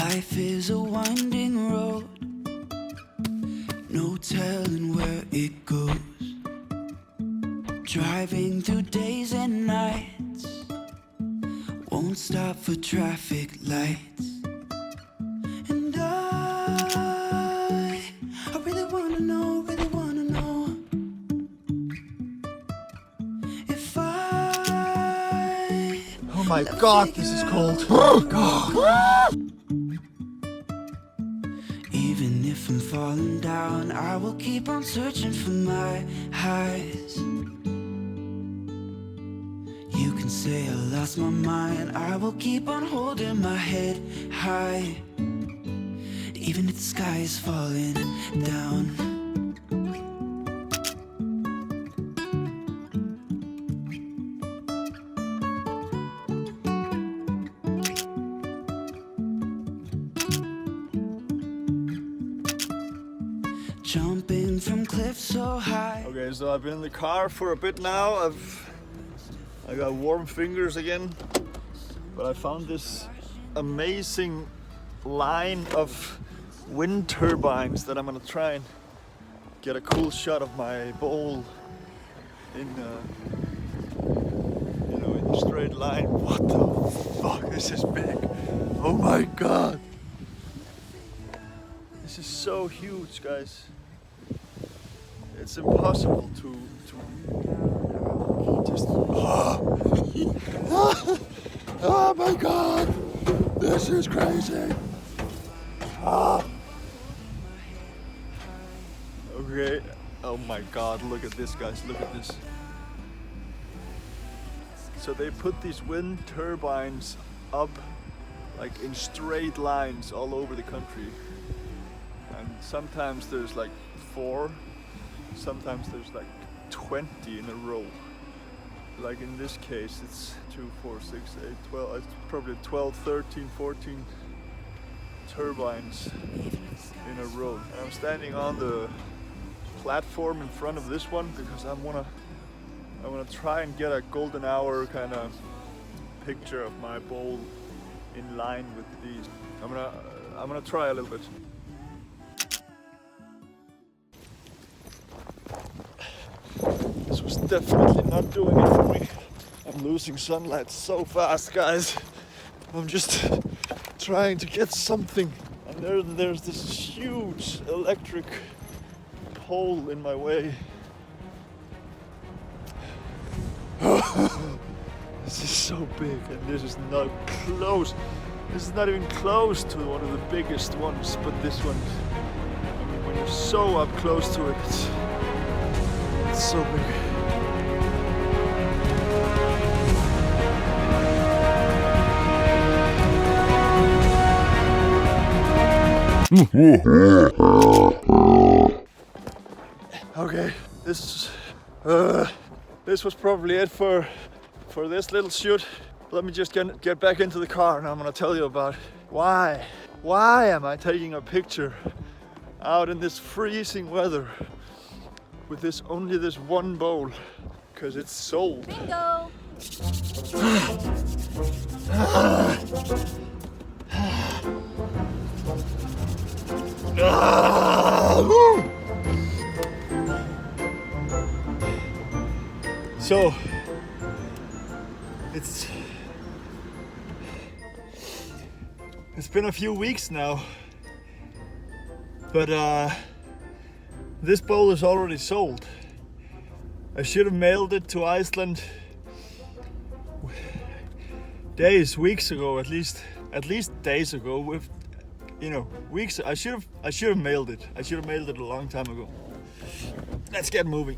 Life is a winding road, no telling where it goes. Driving through days and nights, won't stop for traffic lights. And I really wanna know if I... Oh my god, this is cold. Oh god. Even if I'm falling down, I will keep on searching for my highs. You can say I lost my mind, I will keep on holding my head high. Even if the sky is falling down. Jumping from cliffs so high. Okay, so I've been in the car for a bit now. I got warm fingers again, but I found this amazing line of wind turbines that I'm gonna try and get a cool shot of my bowl in in a straight line. What the fuck? This is big. Oh my god. This is so huge, guys. It's impossible to just... Oh my god! This is crazy! Okay, oh my god, look at this, guys, look at this. So they put these wind turbines up like in straight lines all over the country. And sometimes there's like 4, sometimes there's like 20 in a row. Like in this case, it's 2, 4, 6, 8, 12, it's probably 12, 13, 14 turbines in a row. And I'm standing on the platform in front of this one because I wanna try and get a golden hour kind of picture of my bowl in line with these. I'm gonna try a little bit. This was definitely not doing it for me. I'm losing sunlight so fast, guys. I'm just trying to get something. And there's this huge electric pole in my way. This is so big, and this is not close. This is not even close to one of the biggest ones, but this one, I mean, when you're so up close to it, it's so big. Okay, this was probably it for this little shoot. Let me just get back into the car and I'm gonna tell you about why am I taking a picture out in this freezing weather with only this one bowl, because it's sold. Bingo! So it's been a few weeks now, but this bowl is already sold. I should have mailed it to Iceland weeks ago, at least days ago. With weeks. I should have mailed it. I should have mailed it a long time ago. Let's get moving.